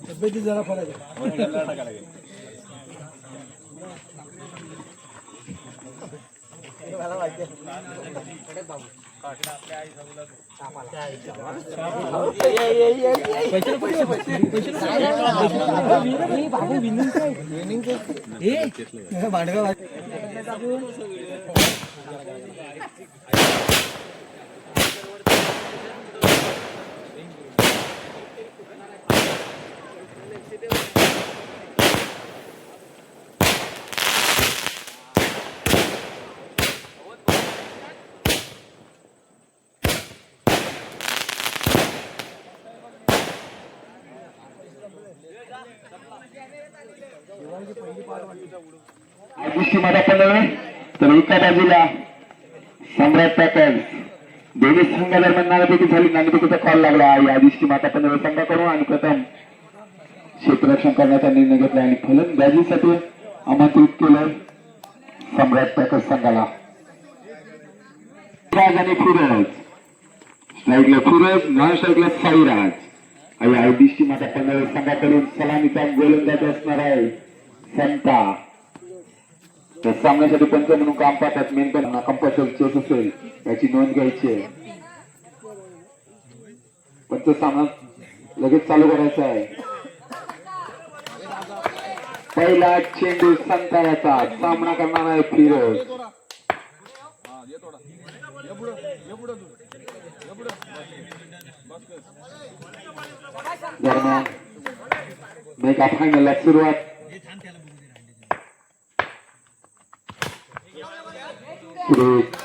तब्येती जरा फरक आहे. भांडगा गोष्टी मला पण तर एका बाजूला सम्राट पॅटर्न दोन्ही संघादरम्यान नाणेफेकी झाली. नाणेफेकीचा कॉल लागला. या दिवशी माता पंधरा संघाकडून आणि प्रथम क्षेत्ररक्षण करण्याचा निर्णय घेतला आणि फलंदाजीसाठी आमंत्रित केलं सम्राट पॅटर्न संघाला. आणि फिरोज स्ट्राईकला फिरोज, नॉन स्ट्राईकला साईराज. आणि या दिवशी माता पंधरा संघाकडून सलामीचा गोलंदाज असणार आहे संता. तर सामन्यासाठी पंच म्हणून काम पाहतात. मेन पण कंपल्सरी चेस असेल याची नोंद घ्यायची आहे. पंच सामना लगेच चालू करायचा आहे. पहिला चेंडू संता याचा सामना करणार आहे फिरोज. दरम्यान मेगा फायनलला सुरुवात.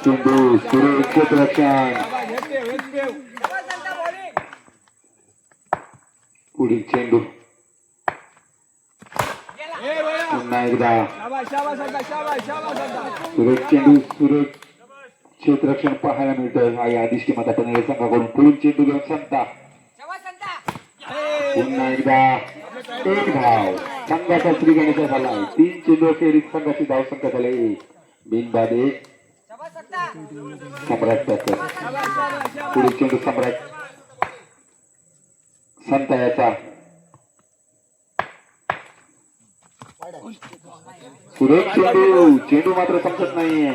चेंडू सुरेश क्षेत्ररक्षण. पुढील चेंडू पुन्हा एकदा सुरेश चेंडू सुरेश क्षेत्ररक्षण पाहायला मिळतं. या दिवशी माता पंधरा संघाकडून पुढील चेंडू घेऊन संता. पुन्हा एकदा एक धाव संघाचा श्री गणेश झाला. 3 चेंडू फेरीत संघाची धाव संख्या झाली बिनबाद 1. सम्राट पॅटर्न पुढील चेंडू सम्राट संता याचा. सुरेश चेंडू चेंडू मात्र संपत नाहीये.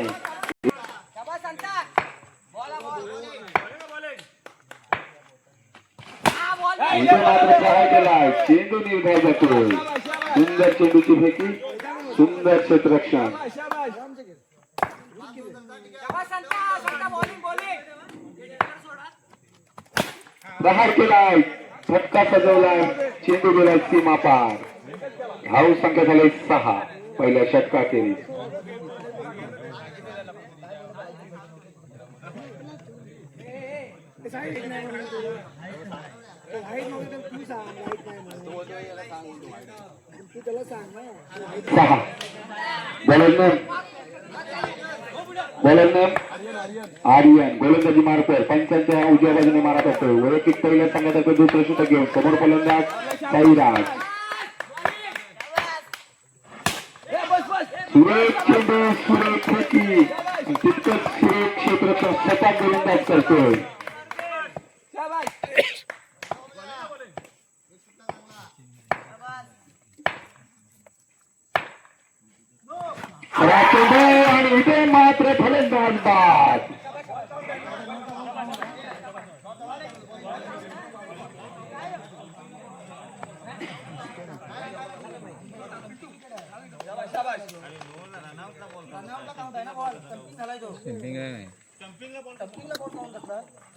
मात्र प्रहार केला. चेंडू निर्धार जातो. सुंदर चेंडूची फेकी, सुंदर क्षेत्ररक्षण. प्रहार केलाय, फटका सजवलाय, चेंडू गेलाय सीमा पार. धाव संख्या झाली 6 पहिल्या षटकाखेरीज. आर्यन गोलंदाजी मारतोय. पंचांच्या उजव्या बाजूने मारत असतोय. वैयक्तिक पहिल्या संघातर्फे दुसरं षटक घेऊन समोर फलंदाज साईराज. सुरेश चेंडू सुरेश फेकी तितकंच सुरेश क्षेत्ररक्षण सपाट गोलंदाज करतोय. आणि इथे मात्र फलंदाज बाद.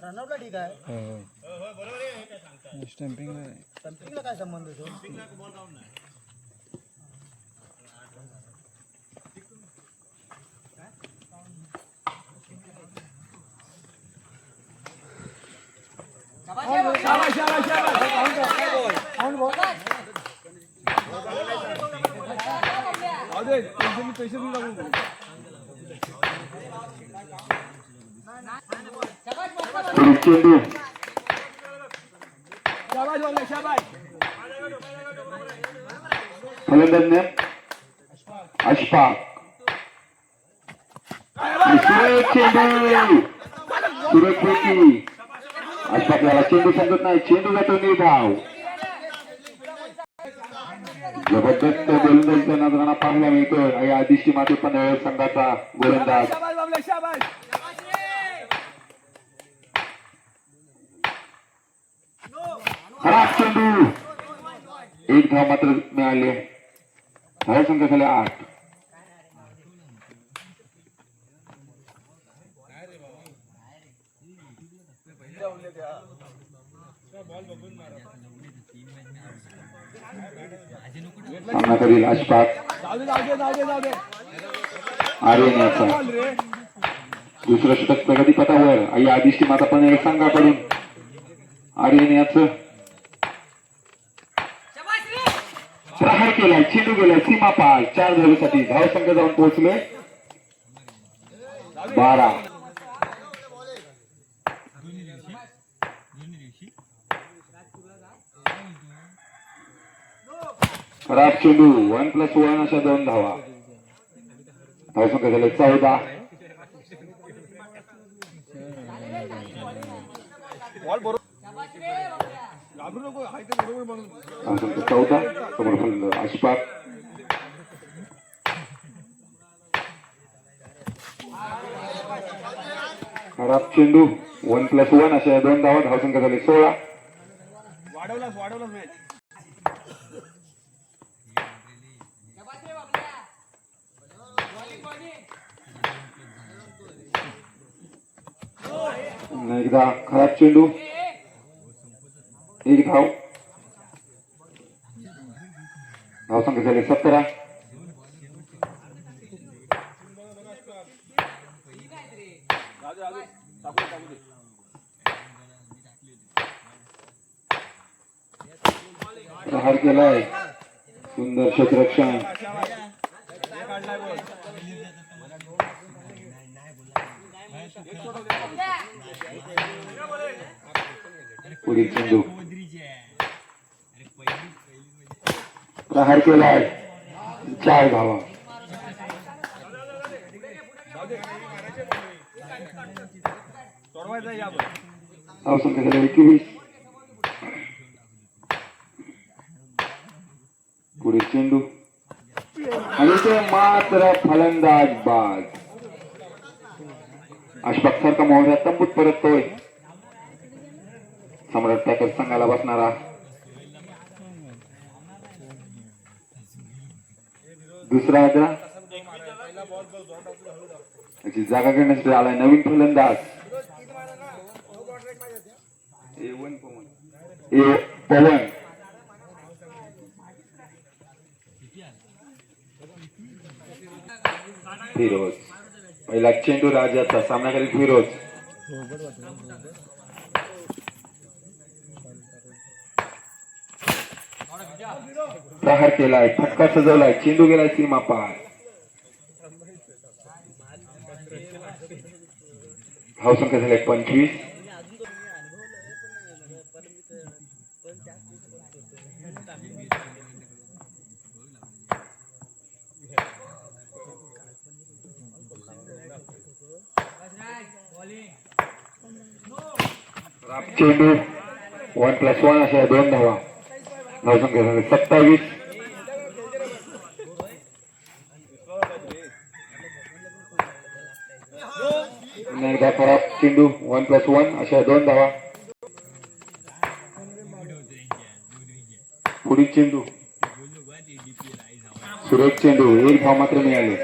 रनआउटला ठीक आहे. स्टंपिंगला काय संबंध होतो? चेंडू फलंदाज अशफाक. सुरेश चेंडू सुरेश फेकी अशफाकला चेंडू समजत नाही, चेंडू जातो निर्धाव. जबरदस्त गोलंदाजीचा नजराणा पाहायला मिळतोय या आदिष्टी माते पनवेल संघाचा गोलंदाज. खराब चेंडू, एक धाव मात्र मिळाले. धाव संख्या झाल्या 8. सामनाकडील अशफाक आर्यन याचा दुसरं षटक प्रगतीपथावर या आदिष्टी माता पनवेल संघाकडून आर्यन याचं प्रहार केलाय, चेंडू गेलाय सीमा पार. 4 धावेसाठी धाव संख्या जाऊन पोहोचले 12. खराब चेंडू, 1+1 अशा 2 धावा. धाव संख्या झाले 14. समोर फलंदाज अशफाक. खराब चेंडू, 1+1 अशा 2 धावा. धाव संख्या झाली 16. एकदा खराब चेंडू, 1 धाव. धाव संख्या झाली 17. प्रहार केलाय, सुंदर क्षेत्ररक्षण. पुढील चेंडू, प्रहार केलाय, 4 धावा. धाव संख्या झाली 21. पुढील चेंडू आणि ते मात्र फलंदाज बाद. अशफाक सारखा मोहऱ्या तंबूत परततोय. सम्राट पॅकर्स संघाला बसणारा दुसरा आदरा याची जागा घेण्यासाठी आलाय नवीन फलंदाज पवन. फिरोज, पहिला चेंडू राजाचा, सामनाकडील फिरोज. प्रहार केलाय, फटका सजवलाय, चेंडू गेलाय सीमा पार. धाव संख्या झाली 25. चेंडू, 1+1 अशा 2 धावा. धाव संख्या झाली 27. एकदा खराब चेंडू, 1+1 अशा 2 धावा. पुढील चेंडू, सुरेख चेंडू, 1 धाव मात्र मिळाले.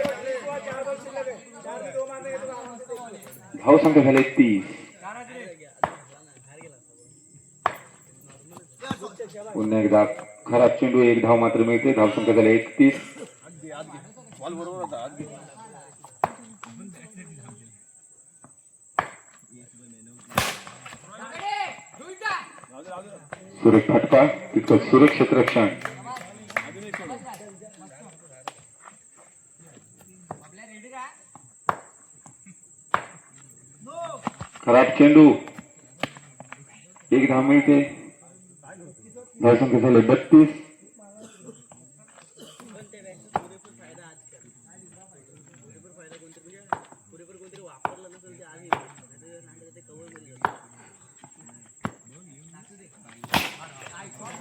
धाव संख्या झाली 30. पुन्हा एकदा खराब चेंडू, 1 धाव मात्र मिळते. धाव संख्या झाली 31. सुरेख फटका, तितकं सुरेख क्षेत्ररक्षण. खराब चेंडू, 1 धाव मिळते. धाव संख्या झाली 32.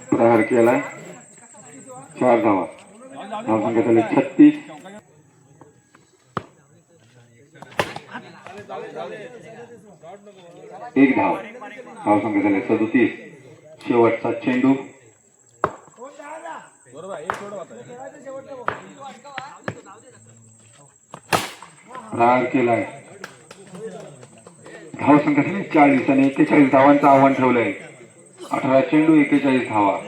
प्रहार केलाय 4 धावा. धावसंख्या झाली 36. एक धाव. धावसंख्या झाली 37. शेवटचा चेंडू प्रहार केलाय. धावसंख्या झाली 40 आणि 41 धावांचं आव्हान ठेवलंय. 18 चेंडू 41 धावा.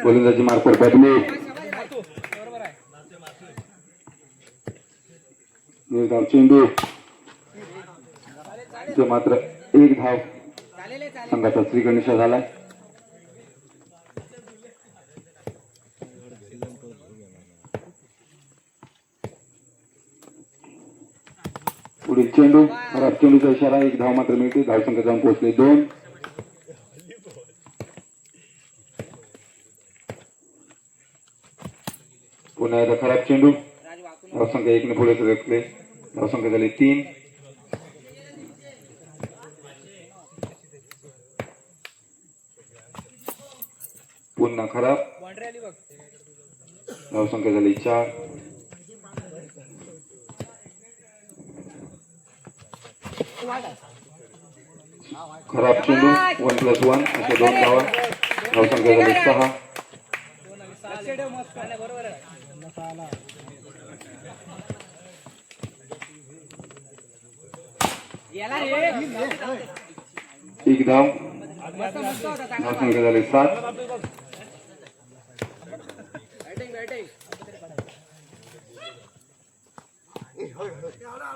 गोलंदाजी मार्फत बदली. निर्धाव चेंडू मात्र 1 धाव. संघाचा श्रीगणेश झालाय. पुढील चेंडू खराब चेंडूचा इशारा. 1 धाव मात्र मिळते. धावसंख्या जाऊन पोहोचले 2. पुन्हा एकदा खराब चेंडू. धावसंख्या 1 ने पुढे सरकले. धावसंख्या झाली 3. पुन्हा खराब. धावसंख्या झाली 4. खराब चेंडू 1+1 अशा 2 धावा. धावसंख्या झाली 6. एक धाव. धावसंख्या झाली 7.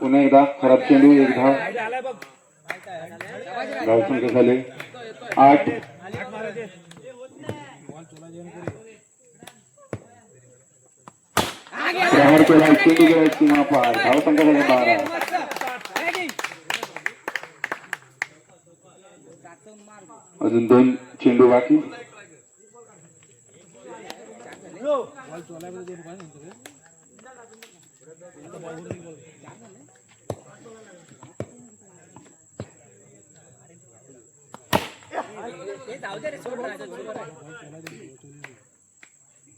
पुन्हा एकदा खराब चेंडू 1 धाव. धावसंख्या झाली 8. प्रहार केला. चेंडू गेला सीमा पार. धावसंख्या झाली 12. अजून 2 चेंडू बाकी.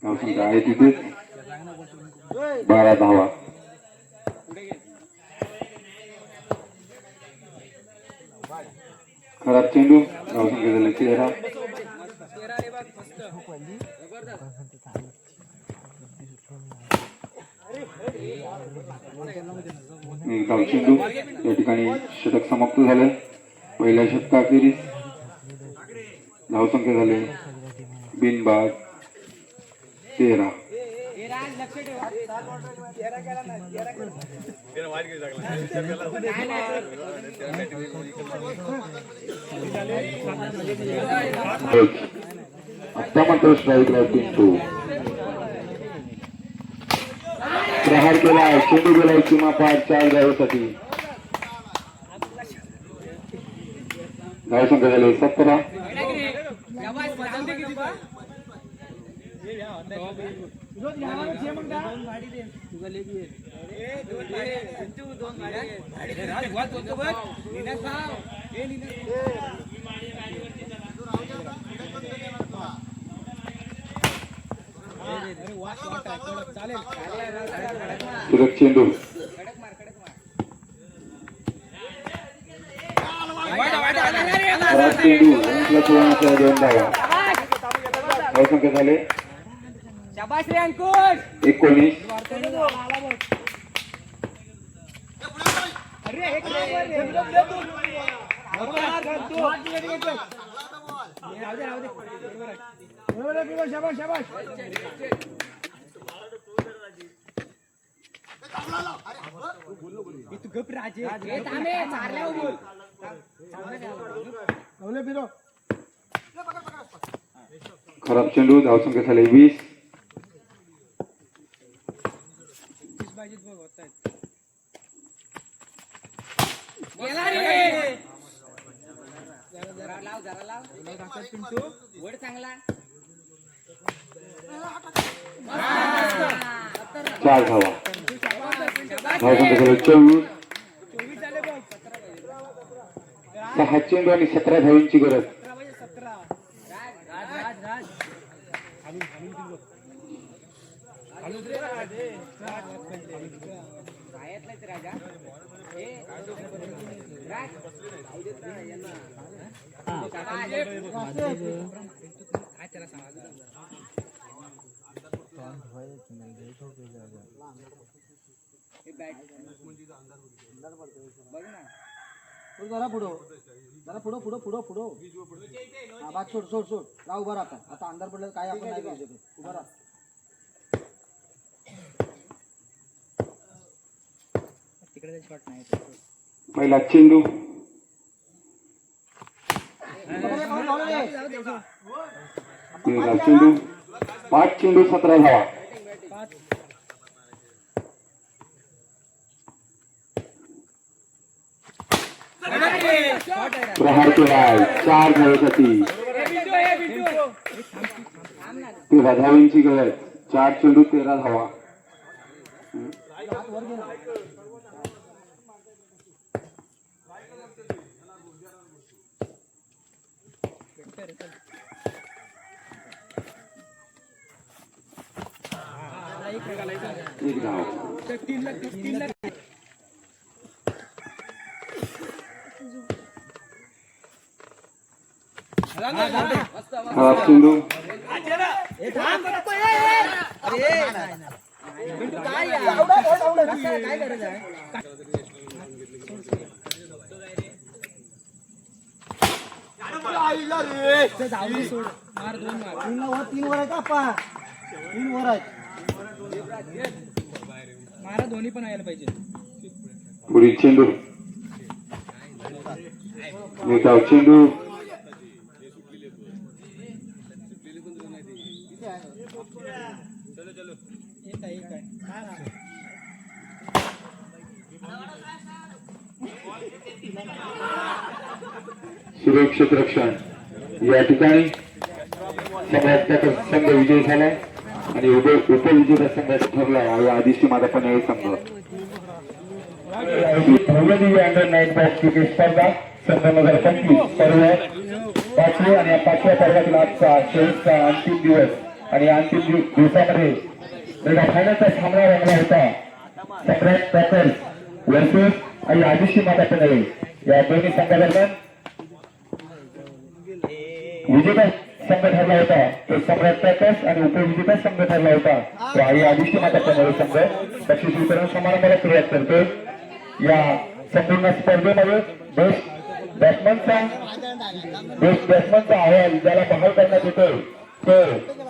धावसंख्या आहे तिथेच 12 धावा. खराब चेंडू. धावसंख्या झाली 13. एक धाव चेंडू. या ठिकाणी षटक समाप्त झाले. पहिल्या षटकाखेरीस धावसंख्या झाली बिनबाद 13. आता मात्र स्ट्राईकला पिंटू. प्रहार केला. चेंडू गेला सीमा पार 4 धावेसाठी. धावसंख्या झाली 17. सुरत चेंडू. चेंडू 2 धावा. धावसंख्या झाले 19. खराब चेंडू, धावसंख्या झाले 20. चार धावा, धावसंख्या झाले 24. 6 चेंडू आणि 17 धावांची गरज. जरा पुढं जरा पुढं पुढं पुढं पुढं हा बाग सोड सोड सोड राह उभा राहा आता अंधार पडलं काय आपण नाही करू शकत उभा राहा पहिला चेंडू, चेंडू 5 चेंडू 17 धावा. प्रहार केलाय 4 धावेसाठी. 13 धावांची गरज. 4 चेंडू 13 धावा. एक धाव. खराब चेंडू, तीन वर आहे का आपा 3 वर आहेत मारा दोन्ही पण यायला पाहिजे. पुढील चेंडू, निकाव चेंडू, सुरक्षित रक्षण. या ठिकाणी सम्राट संघ विजयी झाला आणि उपविजेता संघाचा ठरला या आदिशी मादापणे हे संघ. अंडर 9 बॉक्स क्रिकेट स्पर्धा सन 2025 पर्व 5वे आणि 5व्या पर्वातील आजचा शेवटचा अंतिम दिवस आणि अंतिम दिवसामध्ये फायनलचा सामना रंगला होता. सम्राट पॅकर्स वर्सेस आणि आदिशी मादापणे या दोन्ही संघादरम्यान विजेता संघ ठरला होता तो सम्राट पॅकर्स आणि उपविजेता संघ ठरला होता तो आई आदिशी मादापणे संघ. बक्षीस वितरण समारंभाला सुरुवात करतो. या संपूर्ण स्पर्धेमध्ये बेस्ट बॅट्समनचा अहवाल ज्याला बहाल करण्यात येतो तो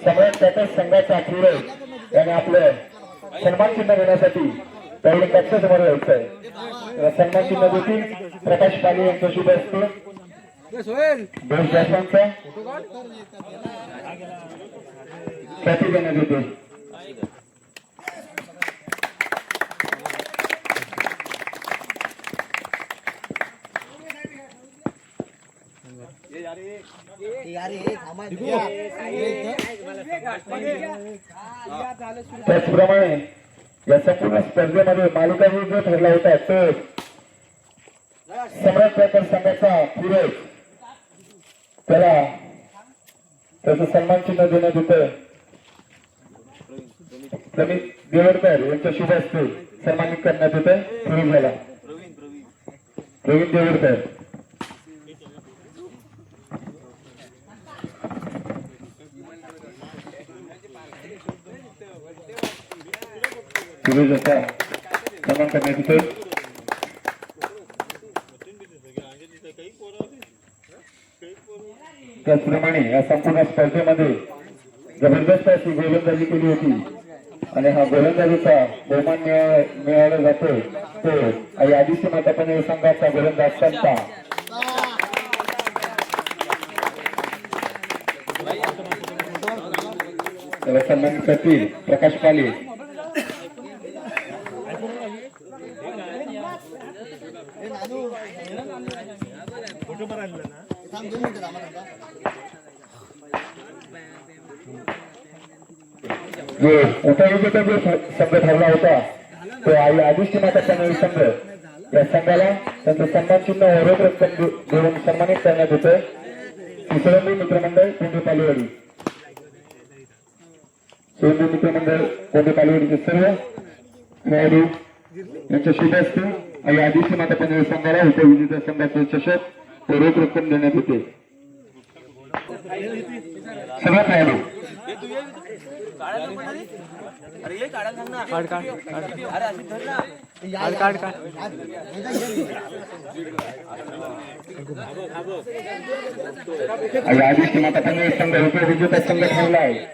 सम्राट पॅकर्स संघाचा फिरोज याने आपलं सन्मान चिन्ह देण्यासाठी त्यावेळी कक्षासमोर यायचं आहे. सन्मान चिन्ह देखील प्रकाश पाले यांचा शुभ असतो. बेस्ट बॅट्समनचा ख्याती देण्यात येते. त्याचप्रमाणे या संपूर्ण स्पर्धेमध्ये मालिकावीर जो ठरला होता तो सम्राट पॅकर्स संघाचा फिरोज त्याला त्याचं सन्मान चिन्ह देण्यात येतं. प्रवीण देवडकर यांच्या शुभ हस्ते सन्मानित करण्यात येतं फिरोजाला. प्रवीण देवडकर फिरोजाचा सन्मान करण्यात येतं. त्याचप्रमाणे या संपूर्ण स्पर्धेमध्ये जबरदस्त अशी गोलंदाजी केली होती आणि हा गोलंदाजीचा बहुमान मिळवला जातो तो आदित्य माता पनवेल संघाचा गोलंदाज संता. त्याला सन्मानित करतील प्रकाश पाले. जो उपविजेता जो संघ ठरला होता तो आदित्य माता पनवेल संघ या संघाला त्यांचं सन्मान चिन्ह व रोख रक्कम देऊन सन्मानित करण्यात येतं. शिवसरंगी मित्रमंडळ कोंडे पालेवाडी. शिवसरंगी मित्रमंडळ कोंडे पालेवाडीचे सर्व खेळाडू यांच्या शुभ असते आणि आदित्य माता पनवेल संघाला उपविजेता संघाचे चषक व रोख रक्कम देण्यात येते. सर्व खेळाडू आदित्य माता पनवेल संघ उपविजेता संघ ठरला आहे.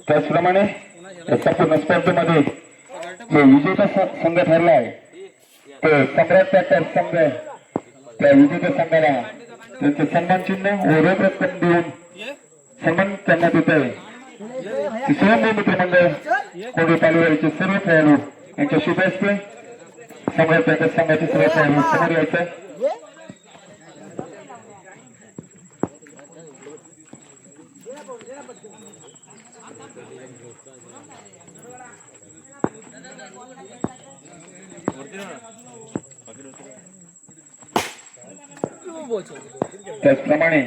त्याचप्रमाणे संपूर्ण स्पर्धेमध्ये जो विजेता संघ ठरला आहे तो सम्राट ट्रॅक्टर संघ त्या विजेत्या संघाला त्यांचे सन्मान चिन्ह व रोख रक्कम देऊन सन्मान करण्यात येत आहे. शिवसरंगी मित्रमंडळ कोंडे पालेवाडीचे सर्व खेळाडू यांच्या शुभ असते सम्राट ट्रॅक्टर संघाचे सर्व खेळाडू समोर यायचं. त्याचप्रमाणे